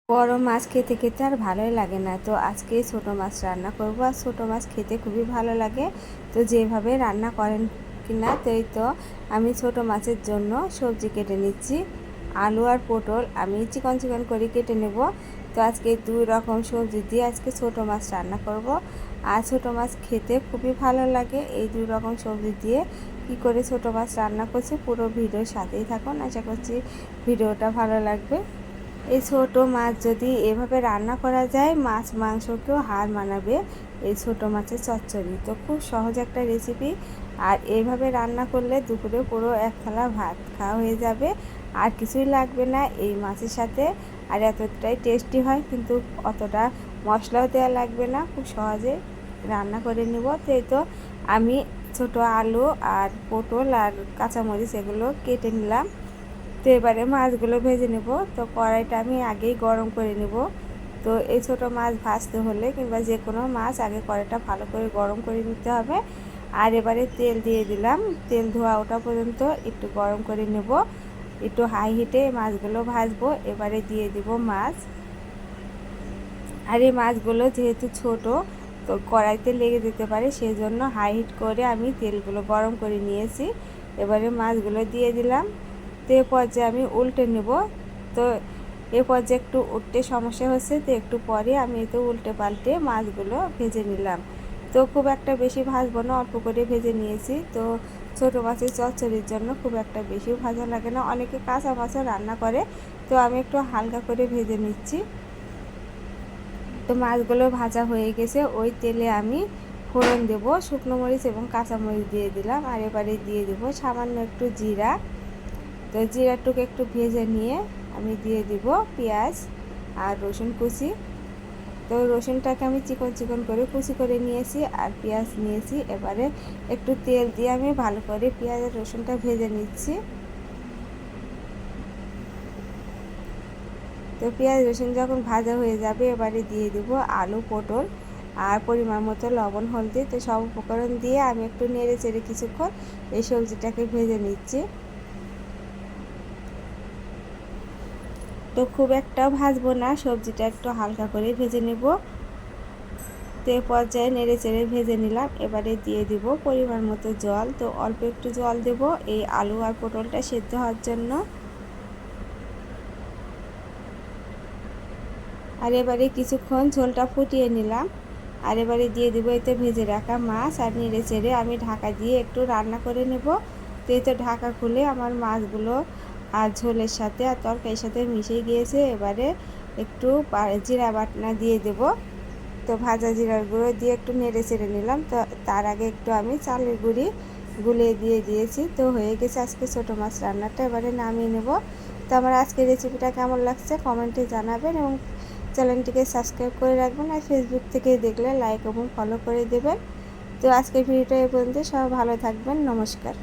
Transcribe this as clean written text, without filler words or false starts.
বড় মাছ খেতে খেতে আর ভালোই লাগে না। তো আজকে ছোট মাছ রান্না করব। আর ছোট মাছ খেতে খুবই ভালো লাগে। তো যেভাবে রান্না করেন কিনা তো আমি ছোট মাছের জন্য সবজি কেটে নিচ্ছি। আলু আর পটল আমি চিকন চিকন করে কেটে নেব। তো আজকে দুই রকম সবজি দিয়ে আজকে ছোট মাছ রান্না করব। আর ছোট মাছ খেতে খুবই ভালো লাগে। এই দুই রকম সবজি দিয়ে কি করে ছোট মাছ রান্না করছি পুরো ভিডিওর সাথেই থাকুন। আশা করছি ভিডিওটা ভালো লাগবে। এই ছোট মাছ যদি এভাবে রান্না করা যায় মাছ মাংসকেও হার মানাবে এই ছোট মাছের চচ্চড়ি। তো খুব সহজ একটা রেসিপি। আর এইভাবে রান্না করলে দুপুরে পুরো এক থালা ভাত খাওয়া হয়ে যাবে, আর কিছুই লাগবে না এই মাছের সাথে। আর এতটাই টেস্টি হয়, কিন্তু অতটা মশলাও দেওয়া লাগবে না, খুব সহজে রান্না করে নেব। তো আমি ছোট আলু আর পটল আর কাঁচামরিচ এগুলো কেটে নিলাম। তো এবারে মাছগুলো ভেজে নেব। তো কড়াইটা আমি আগেই গরম করে নেব। তো এই ছোটো মাছ ভাজতে হলে কিংবা যে কোনো মাছ আগে কড়াইটা ভালো করে গরম করে নিতে হবে। আর এবারে তেল দিয়ে দিলাম। তেল ধোয়া ওঠা পর্যন্ত একটু গরম করে নেব। একটু হাই হিটে মাছগুলো ভাজবো। এবারে দিয়ে দিব মাছ। আর এই মাছগুলো যেহেতু ছোট, তো কড়াইতে লেগে যেতে পারে, সেই জন্য হাই হিট করে আমি তেলগুলো গরম করে নিয়েছি। এবারে মাছগুলো দিয়ে দিলাম। তো এ পর্যায়ে আমি উল্টে নেব। তো এ পর্যায়ে একটু উল্টে সমস্যা হচ্ছে, তো একটু পরে আমি তো উল্টে পাল্টে মাছগুলো ভেজে নিলাম। তো খুব একটা বেশি ভাজবো না, অল্প করে ভেজে নিয়েছি। তো ছোটো মাছের চচ্চড়ির জন্য খুব একটা বেশিও ভাজা লাগে না, অনেকে কাঁচা মাছও রান্না করে। তো আমি একটু হালকা করে ভেজে নিচ্ছি। তো মাছগুলো ভাজা হয়ে গেছে। ওই তেলে আমি ফোড়ন দেব, শুকনো মরিচ এবং কাঁচামরিচ দিয়ে দিলাম। আর এবারে দিয়ে দেব সামান্য একটু জিরা। তো জিরাটুকু একটু ভেজে নিয়ে আমি দিয়ে দিব পেঁয়াজ আর রসুন কুচি। তো রসুনটাকে আমি চিকন চিকন করে কুচি করে নিয়েছি, আর পেঁয়াজ নিয়েছি। এবারে একটু তেল দিয়ে আমি ভালো করে পেঁয়াজ আর রসুনটা ভেজে নিচ্ছি। তো পেঁয়াজ রসুন যখন ভাজা হয়ে যাবে, এবারে দিয়ে দিব আলু পটল আর পরিমাণ মতো লবণ হলদি। তো সব উপকরণ দিয়ে আমি একটু নেড়ে চেড়ে কিছুক্ষণ এই সবজিটাকে ভেজে নিচ্ছি। তো খুব একটা ভাজবো না, সবজিটা একটু হালকা করে ভেজে নেব। তো এই পর্যায়ে নেড়ে চেড়ে ভেজে নিলাম। এবারে দিয়ে দিব পরিমাণ মতো জল। তো অল্প একটু জল দেব এই আলু আর পটলটা সেদ্ধ হওয়ার জন্য। আর এবারে কিছুক্ষণ ঝোলটা ফুটিয়ে নিলাম। আর এবারে দিয়ে দেবো এতে ভেজে রাখা মাছ, আর নেড়ে চেড়ে আমি ঢাকা দিয়ে একটু রান্না করে নেব। তো এই তো ঢাকা খুলে আমার মাছগুলো আর ঝোলের সাথে আর তরকারির সাথে মিশে গিয়েছে। এবারে একটু জিরা বাটনা দিয়ে দেব। তো ভাজা জিরার গুঁড়ো দিয়ে একটু নেড়ে চেড়ে নিলাম। তো তার আগে একটু আমি চালের গুঁড়ি গুলিয়ে দিয়ে দিয়েছি। তো হয়ে গেছে আজকে ছোটো মাছ রান্নাটা। এবারে নামিয়ে নেব। তো আমার আজকের রেসিপিটা কেমন লাগছে কমেন্টে জানাবেন, এবং চ্যানেলটিকে সাবস্ক্রাইব করে রাখবেন। আর ফেসবুক থেকে দেখলে লাইক এবং ফলো করে দেবেন। তো আজকের ভিডিওটা এই পর্যন্ত। সবাই ভালো থাকবেন। নমস্কার।